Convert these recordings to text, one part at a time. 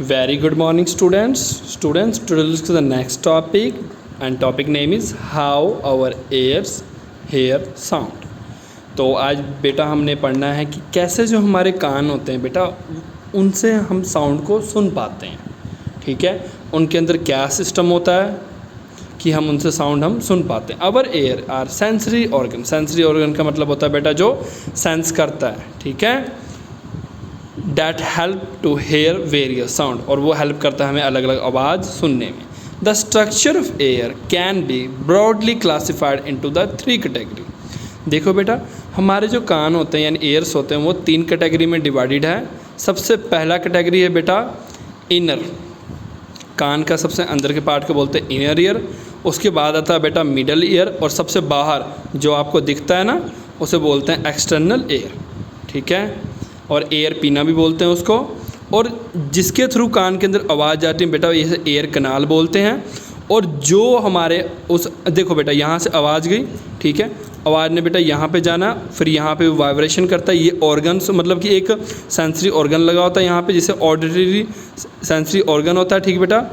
Very good morning, students. Today let's to the next topic, and topic name is how our ears hear sound. तो आज बेटा हमने पढ़ना है कि कैसे जो हमारे कान होते हैं बेटा उनसे हम साउंड को सुन पाते हैं. ठीक है, उनके अंदर क्या सिस्टम होता है कि हम उनसे साउंड हम सुन पाते हैं. Our ear are sensory organ. Sensory organ का मतलब होता है बेटा जो सेंस करता है. ठीक है, that help to hear various sound, और वो हेल्प करता है हमें अलग अलग आवाज़ सुनने में. The structure of air can be broadly classified into the 3 category. देखो बेटा, हमारे जो कान होते हैं यानी एयर्स होते हैं वो 3 कैटेगरी में डिवाइडेड है. सबसे पहला कैटेगरी है बेटा इनर. कान का सबसे अंदर के पार्ट को बोलते हैं इनर ईयर. उसके बाद आता है बेटा मिडल ईयर, और सबसे बाहर जो आपको दिखता है ना उसे बोलते हैं एक्सटर्नल एयर. ठीक है, और एयर पीना भी बोलते हैं उसको. और जिसके थ्रू कान के अंदर आवाज़ जाती है बेटा इसे एयर कनाल बोलते हैं. और जो हमारे उस देखो बेटा यहाँ से आवाज़ गई, ठीक है, आवाज़ ने बेटा यहाँ पे जाना, फिर यहाँ पे वाइब्रेशन करता है. ये ऑर्गन्स मतलब कि एक सेंसरी ऑर्गन लगा होता है यहाँ पे, जिसे ऑडिटरी सेंसरी ऑर्गन होता है. ठीक बेटा,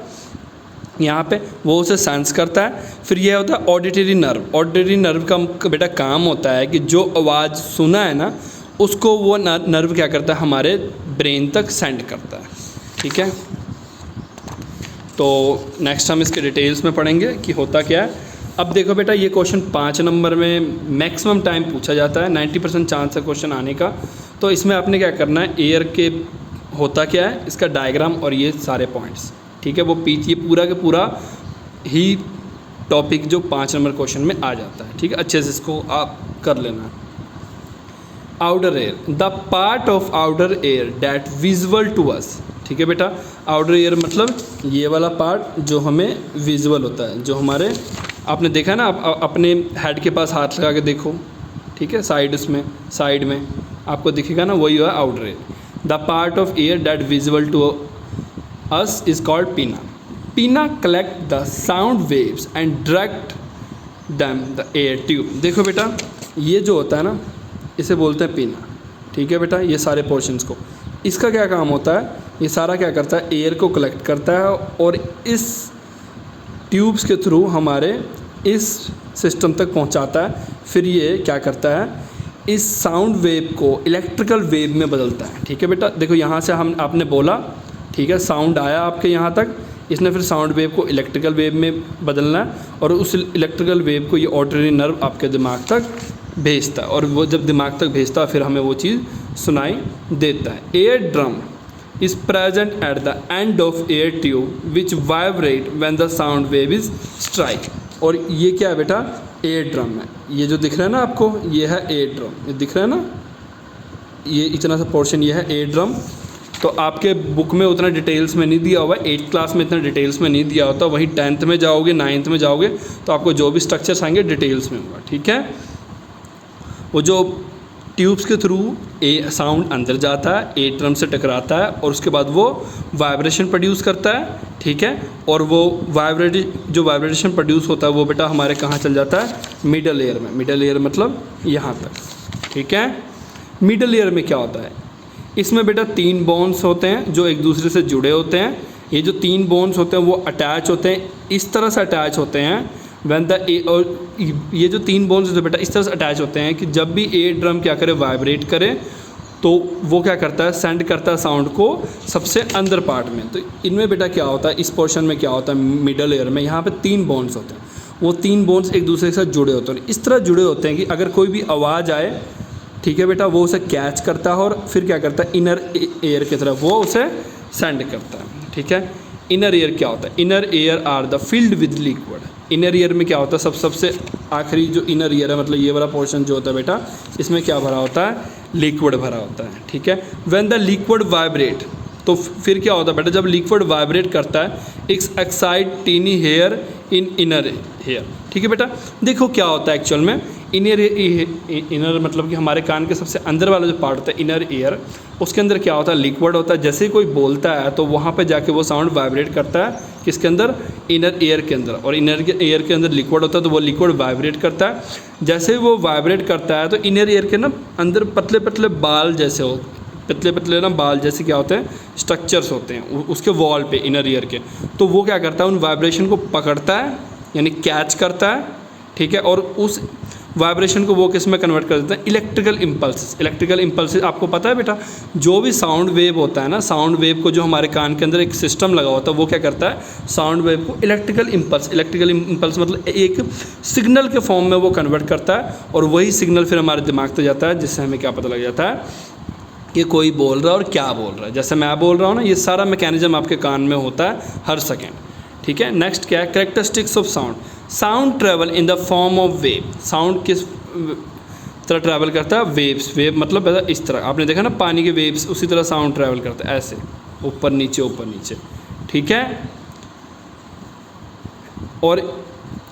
यहाँ पे वो उसे सेंस करता है. फिर यह होता है ऑडिटरी नर्व. ऑडिटरी नर्व का बेटा काम होता है कि जो आवाज़ सुना है ना उसको वो नर्व क्या करता है हमारे ब्रेन तक सेंड करता है. ठीक है, तो नेक्स्ट हम इसके डिटेल्स में पढ़ेंगे कि होता क्या है. अब देखो बेटा, ये क्वेश्चन 5 नंबर में मैक्सिमम टाइम पूछा जाता है. 90% चांस है क्वेश्चन आने का. तो इसमें आपने क्या करना है, एयर के होता क्या है इसका डायग्राम और ये सारे पॉइंट्स. ठीक है, वो ये पूरा के पूरा ही टॉपिक जो 5 नंबर क्वेश्चन में आ जाता है. ठीक है, अच्छे से इसको आप कर लेना. Outer ear, the part of outer ear that visual to us. ठीक है बेटा, आउटर एयर मतलब ये वाला पार्ट जो हमें विजुअल होता है, जो हमारे आपने देखा ना, आप अपने हेड के पास हाथ लगा के देखो. ठीक है, साइड में आपको दिखेगा ना, वही है outer ear. The part of ear that visual to us is called pinna. Pinna collect the sound waves and direct them the air tube. देखो बेटा, ये जो होता है ना इसे बोलते हैं पिना. ठीक है बेटा, ये सारे पोर्शंस को, इसका क्या काम होता है, ये सारा क्या करता है एयर को कलेक्ट करता है और इस ट्यूब्स के थ्रू हमारे इस सिस्टम तक पहुंचाता है. फिर ये क्या करता है, इस साउंड वेव को इलेक्ट्रिकल वेव में बदलता है. ठीक है बेटा, देखो यहाँ से हम आपने बोला, ठीक है, साउंड आया आपके यहाँ तक, इसने फिर साउंड वेव को इलेक्ट्रिकल वेव में बदलना है, और उस इलेक्ट्रिकल वेव को ये ऑडिटरी नर्व आपके दिमाग तक भेजता है, और वो जब दिमाग तक भेजता है फिर हमें वो चीज़ सुनाई देता है. Air drum is present at the end of air tube which vibrate when the sound wave is strike. और ये क्या है बेटा, एयर ड्रम है. ये जो दिख रहा है ना आपको, ये है एयर ड्रम. ये दिख रहा है ना, ये इतना सा पोर्शन ये है एयर ड्रम. तो आपके बुक में उतना डिटेल्स में नहीं दिया हुआ है, 8th क्लास में इतना डिटेल्स में नहीं दिया होता. वहीं 10th में जाओगे, 9th में जाओगे तो आपको जो भी स्ट्रक्चर्स आएंगे डिटेल्स में होगा. ठीक है, वो जो ट्यूब्स के थ्रू साउंड अंदर जाता है, एयर ड्रम से टकराता है, और उसके बाद वो वाइब्रेशन प्रोड्यूस करता है. ठीक है, और वो जो वाइब्रेशन प्रोड्यूस होता है वो बेटा हमारे कहाँ चल जाता है, मिडल एयर में. मिडल एयर मतलब यहाँ तक. ठीक है, मिडल एयर में क्या होता है, इसमें बेटा 3 बोन्स होते हैं जो एक दूसरे से जुड़े होते हैं. ये जो 3 बोन्स होते हैं वो अटैच होते हैं, इस तरह से अटैच होते हैं व्हेन द और ये जो 3 बोन्स होते हैं बेटा इस तरह से अटैच होते हैं कि जब भी एयर ड्रम क्या करे, वाइब्रेट करे, तो वो क्या करता है, सेंड करता है साउंड को सबसे अंदर पार्ट में. तो इनमें बेटा क्या होता है, इस पोर्शन में क्या होता है, मिडल एयर में यहाँ पे 3 बोन्स होते हैं. वो 3 बोन्स एक दूसरे के साथ जुड़े होते हैं. इस तरह जुड़े होते हैं कि अगर कोई भी आवाज़ आए, ठीक है बेटा, वो उसे कैच करता है और फिर क्या करता है इनर एयर की तरफ वो उसे सेंड करता है. ठीक है, इनर एयर क्या होता है, inner ear are the filled with liquid. Inner ear में क्या होता है, सबसे आखिरी जो इनर ईयर है मतलब ये वाला पोर्शन जो होता है बेटा, इसमें क्या भरा होता है, लिक्विड भरा होता है. ठीक है, व्हेन द लिक्विड वाइब्रेट, तो फिर क्या होता है बेटा, जब लिक्विड वाइब्रेट करता है, it's excite tiny hair in inner ear. ठीक है बेटा, देखो क्या होता है एक्चुअल में, इनर मतलब कि हमारे कान के सबसे अंदर वाला जो पार्ट होता है इनर ईयर, उसके अंदर क्या होता है, लिक्विड होता है. जैसे ही कोई बोलता है तो वहाँ पे जाके वो साउंड वाइब्रेट करता है, किसके अंदर, इनर एयर के अंदर. और इनर एयर के अंदर लिक्विड होता है तो वो लिक्विड वाइब्रेट करता है. जैसे ही वो वाइब्रेट करता है तो इनर एयर के ना अंदर पतले पतले बाल जैसे पतले पतले ना बाल जैसे क्या होते हैं, स्ट्रक्चर्स होते हैं उसके वॉल पे, इनर ईयर के। तो वो क्या करता है, उन वाइब्रेशन को पकड़ता है यानी कैच करता है, ठीक है, और उस वाइब्रेशन को वो किस में कन्वर्ट कर देता है, इलेक्ट्रिकल इम्पल्स। इलेक्ट्रिकल इम्पल्स आपको पता है बेटा, जो भी साउंड वेव होता है ना, साउंड वेव को जो हमारे कान के अंदर एक सिस्टम लगा होता है वो क्या करता है, साउंड वेव को इलेक्ट्रिकल इम्पल्स मतलब एक सिग्नल के फॉर्म में वो कन्वर्ट करता है, और वही सिग्नल फिर हमारे दिमाग तक जाता है, जिससे हमें क्या पता लग जाता है कि कोई बोल रहा है और क्या बोल रहा है। जैसे मैं बोल रहा हूँ ना, ये सारा मैकेनिज्म आपके कान में होता है हर सेकेंड, ठीक है। नेक्स्ट क्या है, characteristics of sound. Sound travel in the form of wave. Sound किस तरह ट्रैवल करता है, वेव्स। वेव मतलब इस तरह, आपने देखा ना पानी के वेव्स, उसी तरह साउंड ट्रैवल करता है, ऐसे ऊपर नीचे, ठीक है। और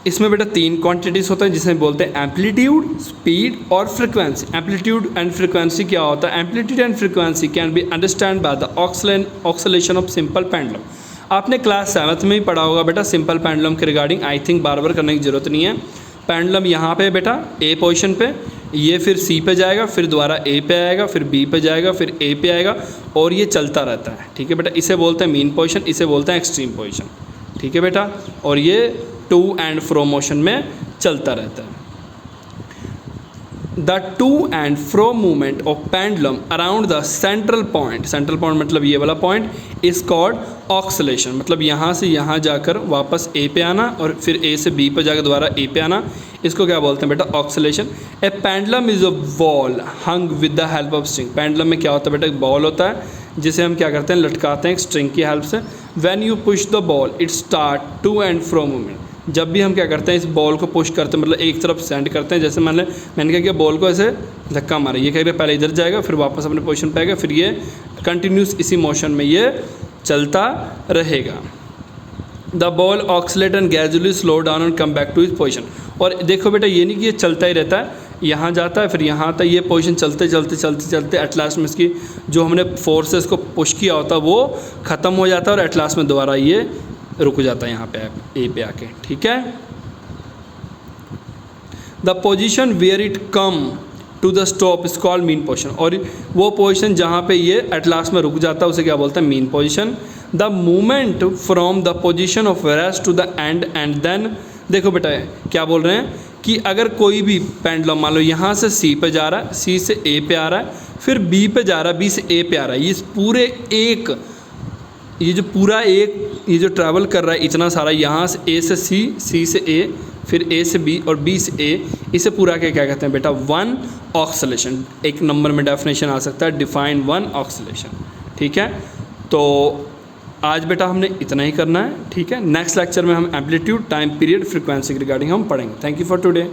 इसमें बेटा 3 क्वांटिटीज़ होता है जिसमें बोलते हैं एम्पलीट्यूड, स्पीड और फ्रिक्वेंसी। एम्पलीट्यूड एंड फ्रिक्वेंसी क्या होता है, amplitude and frequency can be understand by the oscillation of simple pendulum. आपने क्लास 7th में ही पढ़ा होगा बेटा सिंपल पेंडुलम के रिगार्डिंग, आई थिंक बार बार करने की ज़रूरत नहीं है। पेंडुलम यहाँ पे बेटा ए पोजीशन पे, ये फिर सी पे जाएगा, फिर दोबारा ए पे आएगा, फिर बी पे जाएगा, फिर ए पे आएगा, और ये चलता रहता है, ठीक है बेटा। इसे बोलते हैं मीन पोजीशन, इसे बोलते हैं एक्सट्रीम पोजीशन, ठीक है बेटा। और ये टू एंड फ्रो मोशन में चलता रहता है। The two and fro movement of pendulum around the central point मतलब ये वाला पॉइंट इज कॉल्ड ऑक्सीलेशन। मतलब यहाँ से यहाँ जाकर वापस ए पे आना और फिर ए से बी पे जाकर दोबारा ए पे आना, इसको क्या बोलते हैं बेटा, oscillation. A pendulum is a ball hung with the help of string. Pendulum में क्या होता है बेटा, एक बॉल होता है जिसे हम क्या करते हैं, लटकाते हैं एक स्ट्रिंग की हेल्प से। When you push the ball it start to and fro movement. जब भी हम क्या करते हैं, इस बॉल को पुश करते हैं, मतलब एक तरफ सेंड करते हैं, जैसे मैंने क्या किया, बॉल को ऐसे धक्का मारा, ये क्या करें, पहले इधर जाएगा, फिर वापस अपने पोजीशन पे आएगा, फिर ये कंटिन्यूस इसी मोशन में ये चलता रहेगा। The ball oscillate and gradually slow down and come back to इस पोजीशन। और देखो बेटा, ये नहीं कि ये चलता ही रहता है, यहाँ जाता है फिर यहाँ आता है, ये पोजीशन चलते एट लास्ट में इसकी जो हमने फोर्सेस को पुश किया होता है वो ख़त्म हो जाता है, और एट लास्ट में दोबारा ये रुक जाता है यहाँ पे ए पे आके, ठीक है। The position where it come to the stop is called mean position. और वो पोजीशन जहाँ पे ये एट लास्ट में रुक जाता है उसे क्या बोलते हैं, mean position. The movement from the position of rest to the end then, देखो बेटा क्या बोल रहे हैं कि अगर कोई भी पेंडुलम मान लो यहाँ से सी पे जा रहा है, सी से ए पे आ रहा है, फिर बी पे जा रहा है, बी से ए पे आ रहा है, ये जो ट्रैवल कर रहा है इतना सारा, यहाँ से ए से सी, सी से ए, फिर ए से बी और बी से ए, इसे पूरा के क्या कहते हैं बेटा, 1 ऑक्सीलेशन। एक नंबर में डेफिनेशन आ सकता है, डिफाइन 1 ऑक्सीलेशन, ठीक है। तो आज बेटा हमने इतना ही करना है, ठीक है। नेक्स्ट लेक्चर में हम एम्पलीट्यूड, टाइम पीरियड, फ्रीक्वेंसी के रिगार्डिंग हम पढ़ेंगे। Thank you for today.